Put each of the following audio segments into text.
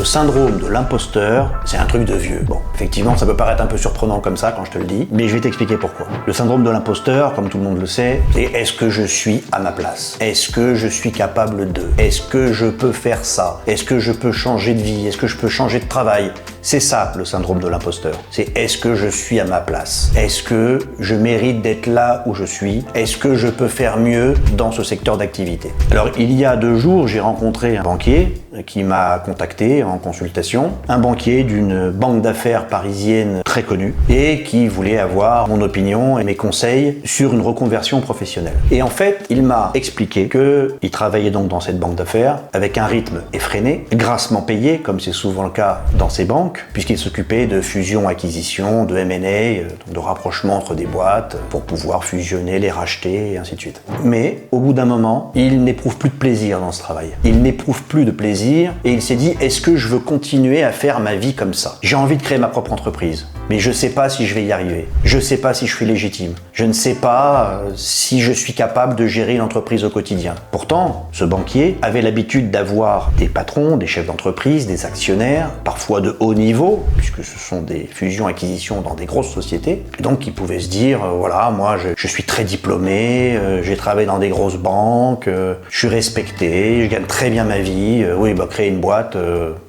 Le syndrome de l'imposteur, c'est un truc de vieux. Bon, effectivement, ça peut paraître un peu surprenant comme ça quand je te le dis, mais je vais t'expliquer pourquoi. Le syndrome de l'imposteur, comme tout le monde le sait, c'est est-ce que je suis à ma place? Est-ce que je suis capable de? Est-ce que je peux faire ça? Est-ce que je peux changer de vie? Est-ce que je peux changer de travail? C'est ça, le syndrome de l'imposteur. C'est est-ce que je suis à ma place? Est-ce que je mérite d'être là où je suis? Est-ce que je peux faire mieux dans ce secteur d'activité? Alors, il y a 2 jours, j'ai rencontré un banquier qui m'a contacté en consultation, un banquier d'une banque d'affaires parisienne très connue et qui voulait avoir mon opinion et mes conseils sur une reconversion professionnelle. Et en fait, il m'a expliqué qu'il travaillait donc dans cette banque d'affaires avec un rythme effréné, grassement payé, comme c'est souvent le cas dans ces banques, puisqu'il s'occupait de fusion-acquisition, de M&A, de rapprochement entre des boîtes pour pouvoir fusionner, les racheter et ainsi de suite. Mais au bout d'un moment, il n'éprouve plus de plaisir dans ce travail. Il n'éprouve plus de plaisir et il s'est dit, est-ce que je veux continuer à faire ma vie comme ça? J'ai envie de créer ma propre entreprise, mais je sais pas si je vais y arriver. Je sais pas si je suis légitime. Je ne sais pas si je suis capable de gérer une entreprise au quotidien. Pourtant, ce banquier avait l'habitude d'avoir des patrons, des chefs d'entreprise, des actionnaires, parfois de haut niveau, puisque ce sont des fusions-acquisitions dans des grosses sociétés. Et donc, il pouvait se dire, voilà, moi, je suis très diplômé, j'ai travaillé dans des grosses banques, je suis respecté, je gagne très bien ma vie, oui, créer une boîte,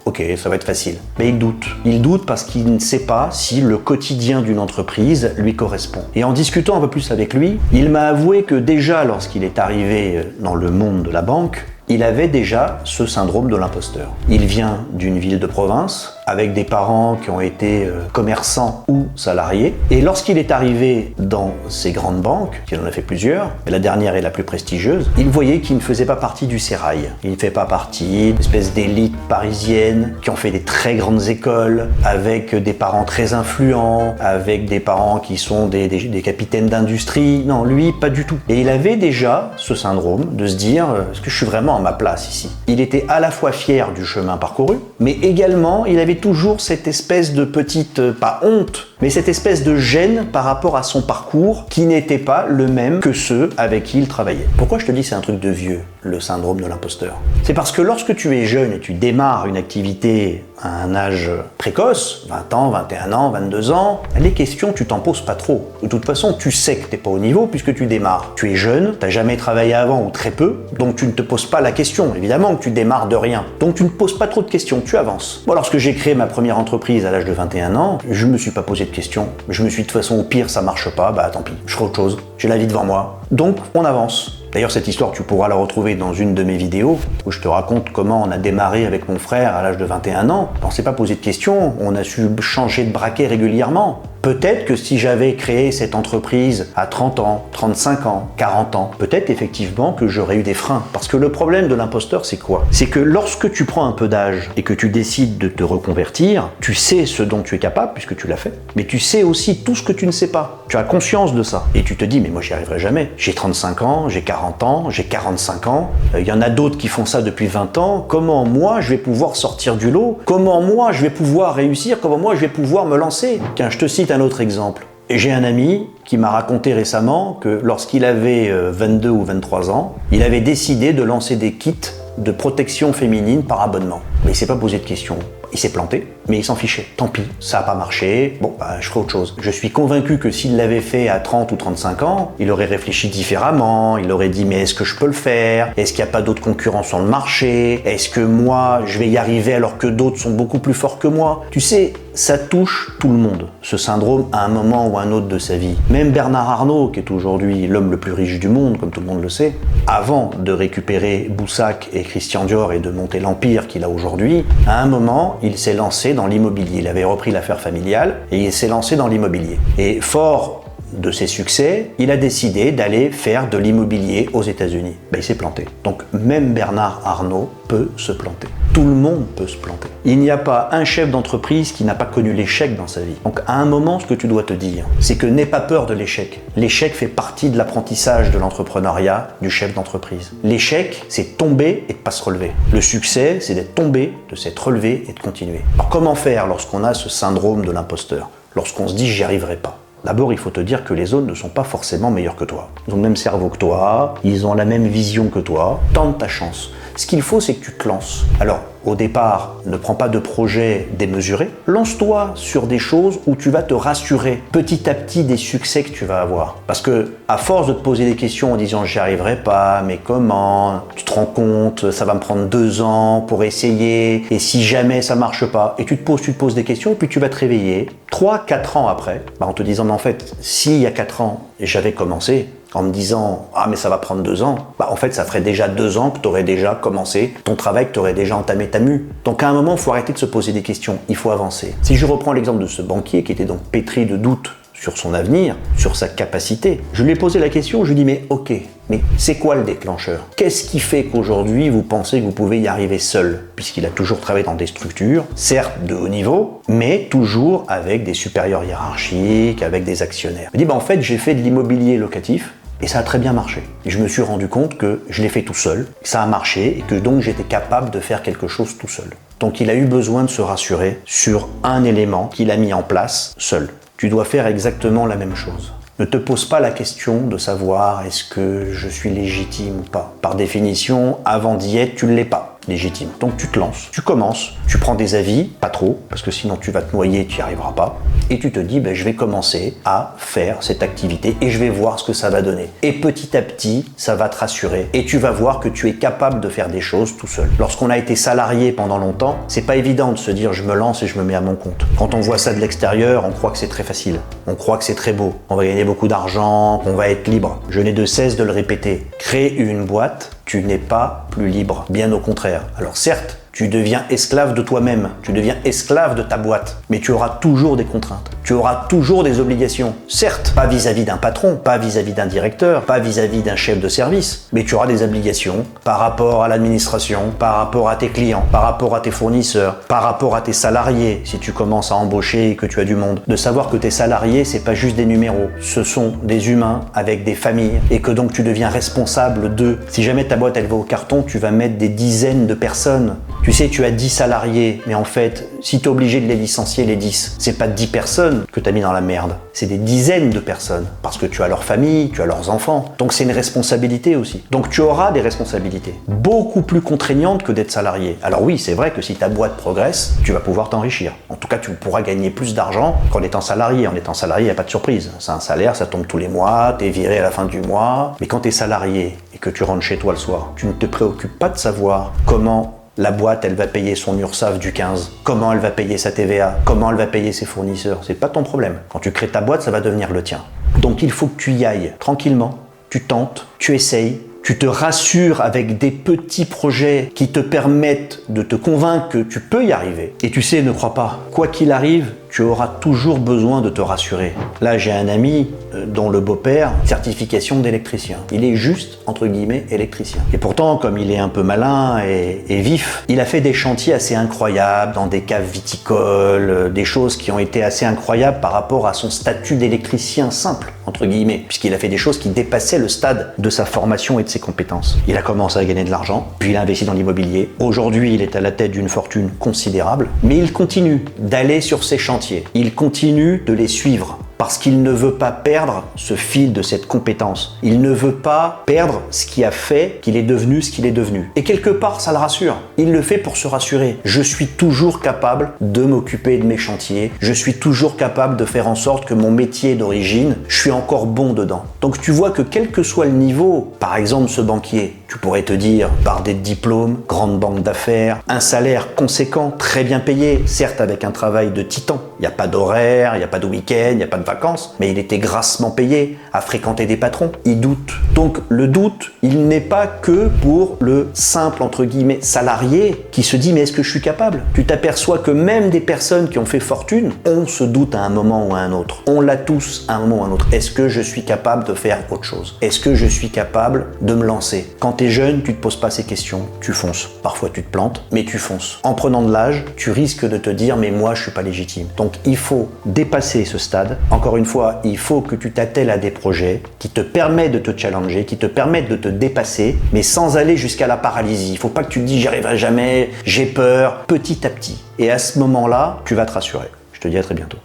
ok, ça va être facile. Mais il doute. Il doute parce qu'il ne sait pas si le quotidien d'une entreprise lui correspond. Et en discutant un peu plus avec lui, il m'a avoué que déjà, lorsqu'il est arrivé dans le monde de la banque, il avait déjà ce syndrome de l'imposteur. Il vient d'une ville de province, avec des parents qui ont été commerçants ou salariés. Et lorsqu'il est arrivé dans ces grandes banques, il en a fait plusieurs, mais la dernière est la plus prestigieuse, il voyait qu'il ne faisait pas partie du sérail. Il ne fait pas partie d'une espèce d'élite parisienne qui ont fait des très grandes écoles, avec des parents très influents, avec des parents qui sont des capitaines d'industrie. Non, lui, pas du tout. Et il avait déjà ce syndrome de se dire, est-ce que je suis vraiment à ma place ici? Il était à la fois fier du chemin parcouru, mais également, il avait toujours cette espèce de petite, pas honte, mais cette espèce de gêne par rapport à son parcours qui n'était pas le même que ceux avec qui il travaillait. Pourquoi je te dis c'est un truc de vieux, le syndrome de l'imposteur? C'est parce que lorsque tu es jeune et tu démarres une activité à un âge précoce, 20 ans, 21 ans, 22 ans, les questions, tu t'en poses pas trop. De toute façon, tu sais que t'es pas au niveau puisque tu démarres. Tu es jeune, t'as jamais travaillé avant ou très peu, donc tu ne te poses pas la question. Évidemment que tu démarres de rien. Donc tu ne poses pas trop de questions, tu avances. Moi, lorsque j'ai créé ma première entreprise à l'âge de 21 ans, je me suis pas posé de questions. Je me suis dit, de toute façon, au pire, ça marche pas, bah tant pis, je ferai autre chose. J'ai la vie devant moi. Donc, on avance. D'ailleurs, cette histoire, tu pourras la retrouver dans une de mes vidéos où je te raconte comment on a démarré avec mon frère à l'âge de 21 ans. On s'est pas posé de questions, on a su changer de braquet régulièrement. Peut-être que si j'avais créé cette entreprise à 30 ans, 35 ans, 40 ans, peut-être effectivement que j'aurais eu des freins. Parce que le problème de l'imposteur, c'est quoi? C'est que lorsque tu prends un peu d'âge et que tu décides de te reconvertir, tu sais ce dont tu es capable, puisque tu l'as fait, mais tu sais aussi tout ce que tu ne sais pas. Tu as conscience de ça. Et tu te dis, mais moi j'y arriverai jamais. J'ai 35 ans, j'ai 40 ans, j'ai 45 ans, il y en a d'autres qui font ça depuis 20 ans. Comment moi je vais pouvoir sortir du lot? Comment moi je vais pouvoir réussir? Comment moi je vais pouvoir me lancer? Tiens, je te cite un autre exemple. J'ai un ami qui m'a raconté récemment que lorsqu'il avait 22 ou 23 ans, il avait décidé de lancer des kits de protection féminine par abonnement. Mais il s'est pas posé de questions. Il s'est planté, mais il s'en fichait. Tant pis, ça n'a pas marché, bon, bah, je ferai autre chose. Je suis convaincu que s'il l'avait fait à 30 ou 35 ans, il aurait réfléchi différemment, il aurait dit, mais est-ce que je peux le faire? Est-ce qu'il n'y a pas d'autres concurrents sur le marché? Est-ce que moi, je vais y arriver alors que d'autres sont beaucoup plus forts que moi? Tu sais, ça touche tout le monde, ce syndrome, à un moment ou à un autre de sa vie. Même Bernard Arnault, qui est aujourd'hui l'homme le plus riche du monde, comme tout le monde le sait, avant de récupérer Boussac et Christian Dior et de monter l'empire qu'il a aujourd'hui, à un moment, il s'est lancé dans l'immobilier. Il avait repris l'affaire familiale et il s'est lancé dans l'immobilier. Et fort de ses succès, il a décidé d'aller faire de l'immobilier aux États-Unis. Ben, il s'est planté. Donc même Bernard Arnault peut se planter. Tout le monde peut se planter. Il n'y a pas un chef d'entreprise qui n'a pas connu l'échec dans sa vie. Donc à un moment, ce que tu dois te dire, c'est que n'aie pas peur de l'échec. L'échec fait partie de l'apprentissage de l'entrepreneuriat du chef d'entreprise. L'échec, c'est tomber et de pas se relever. Le succès, c'est d'être tombé, de s'être relevé et de continuer. Alors comment faire lorsqu'on a ce syndrome de l'imposteur? Lorsqu'on se dit j'y arriverai pas? D'abord, il faut te dire que les autres ne sont pas forcément meilleurs que toi. Ils ont le même cerveau que toi, ils ont la même vision que toi. Tente ta chance. Ce qu'il faut, c'est que tu te lances. Alors, au départ, ne prends pas de projet démesuré. Lance-toi sur des choses où tu vas te rassurer petit à petit des succès que tu vas avoir. Parce que, à force de te poser des questions en disant j'y arriverai pas, mais comment, tu te rends compte, ça va me prendre 2 ans pour essayer, et si jamais ça marche pas, et tu te poses des questions, et puis tu vas te réveiller 3-4 ans après, en te disant mais en fait, si il y a 4 ans, j'avais commencé, en me disant « Ah, mais ça va prendre 2 ans », en fait, ça ferait déjà 2 ans que tu aurais déjà commencé ton travail, que tu aurais déjà entamé ta mue. Donc à un moment, il faut arrêter de se poser des questions, il faut avancer. Si je reprends l'exemple de ce banquier qui était donc pétri de doutes sur son avenir, sur sa capacité, je lui ai posé la question, je lui ai dit « Mais ok, mais c'est quoi le déclencheur? Qu'est-ce qui fait qu'aujourd'hui vous pensez que vous pouvez y arriver seul ?» Puisqu'il a toujours travaillé dans des structures, certes de haut niveau, mais toujours avec des supérieurs hiérarchiques, avec des actionnaires. Il me dit « En fait, j'ai fait de l'immobilier locatif, et ça a très bien marché. Et je me suis rendu compte que je l'ai fait tout seul, ça a marché, et que donc j'étais capable de faire quelque chose tout seul. » Donc il a eu besoin de se rassurer sur un élément qu'il a mis en place seul. Tu dois faire exactement la même chose. Ne te pose pas la question de savoir est-ce que je suis légitime ou pas. Par définition, avant d'y être, tu ne l'es pas légitime. Donc tu te lances, tu commences, tu prends des avis, pas trop, parce que sinon tu vas te noyer, tu n'y arriveras pas, et tu te dis je vais commencer à faire cette activité et je vais voir ce que ça va donner. Et petit à petit, ça va te rassurer et tu vas voir que tu es capable de faire des choses tout seul. Lorsqu'on a été salarié pendant longtemps, c'est pas évident de se dire je me lance et je me mets à mon compte. Quand on voit ça de l'extérieur, on croit que c'est très facile, on croit que c'est très beau, on va gagner beaucoup d'argent, qu'on va être libre. Je n'ai de cesse de le répéter. Créer une boîte, tu n'es pas plus libre, bien au contraire. Alors certes, tu deviens esclave de toi-même, tu deviens esclave de ta boîte, mais tu auras toujours des contraintes, tu auras toujours des obligations. Certes, pas vis-à-vis d'un patron, pas vis-à-vis d'un directeur, pas vis-à-vis d'un chef de service, mais tu auras des obligations par rapport à l'administration, par rapport à tes clients, par rapport à tes fournisseurs, par rapport à tes salariés, si tu commences à embaucher et que tu as du monde. De savoir que tes salariés, c'est pas juste des numéros, ce sont des humains avec des familles, et que donc tu deviens responsable d'eux. Si jamais ta boîte elle va au carton, tu vas mettre des dizaines de personnes. Tu sais, tu as 10 salariés, mais en fait, si tu es obligé de les licencier, les 10, c'est pas 10 personnes que tu as mis dans la merde, c'est des dizaines de personnes, parce que tu as leur famille, tu as leurs enfants, donc c'est une responsabilité aussi. Donc tu auras des responsabilités, beaucoup plus contraignantes que d'être salarié. Alors oui, c'est vrai que si ta boîte progresse, tu vas pouvoir t'enrichir. En tout cas, tu pourras gagner plus d'argent qu'en étant salarié. En étant salarié, il n'y a pas de surprise. C'est un salaire, ça tombe tous les mois, tu es viré à la fin du mois, mais quand tu es salarié et que tu rentres chez toi le soir, tu ne te préoccupes pas de savoir comment la boîte, elle va payer son URSSAF du 15. Comment elle va payer sa TVA? Comment elle va payer ses fournisseurs? C'est pas ton problème. Quand tu crées ta boîte, ça va devenir le tien. Donc il faut que tu y ailles tranquillement. Tu tentes, tu essayes, tu te rassures avec des petits projets qui te permettent de te convaincre que tu peux y arriver. Et tu sais, ne crois pas, quoi qu'il arrive, tu auras toujours besoin de te rassurer. Là, j'ai un ami dont le beau-père, certification d'électricien. Il est juste, entre guillemets, électricien. Et pourtant, comme il est un peu malin et vif, il a fait des chantiers assez incroyables, dans des caves viticoles, des choses qui ont été assez incroyables par rapport à son statut d'électricien simple, entre guillemets, puisqu'il a fait des choses qui dépassaient le stade de sa formation et de ses compétences. Il a commencé à gagner de l'argent, puis il a investi dans l'immobilier. Aujourd'hui, il est à la tête d'une fortune considérable, mais il continue d'aller sur ses chantiers. Il continue de les suivre. Parce qu'il ne veut pas perdre ce fil de cette compétence. Il ne veut pas perdre ce qui a fait qu'il est devenu ce qu'il est devenu. Et quelque part, ça le rassure. Il le fait pour se rassurer. Je suis toujours capable de m'occuper de mes chantiers. Je suis toujours capable de faire en sorte que mon métier d'origine, je suis encore bon dedans. Donc tu vois que quel que soit le niveau, par exemple ce banquier, tu pourrais te dire, bardé de diplômes, grande banque d'affaires, un salaire conséquent, très bien payé, certes avec un travail de titan. Il n'y a pas d'horaire, il n'y a pas de week-end, il n'y a pas de vacances, mais il était grassement payé à fréquenter des patrons. Il doute. Donc le doute, il n'est pas que pour le simple, entre guillemets, salarié qui se dit mais est-ce que je suis capable? Tu t'aperçois que même des personnes qui ont fait fortune, on se doute à un moment ou à un autre. On l'a tous à un moment ou à un autre. Est-ce que je suis capable de faire autre chose? Est-ce que je suis capable de me lancer? Quand tu es jeune, tu te poses pas ces questions, tu fonces. Parfois tu te plantes, mais tu fonces. En prenant de l'âge, tu risques de te dire mais moi je suis pas légitime. Donc il faut dépasser ce stade. Encore une fois, il faut que tu t'attelles à des projets qui te permettent de te challenger, qui te permettent de te dépasser, mais sans aller jusqu'à la paralysie. Il faut pas que tu te dis j'y arriverai jamais, j'ai peur, petit à petit. Et à ce moment-là, tu vas te rassurer. Je te dis à très bientôt.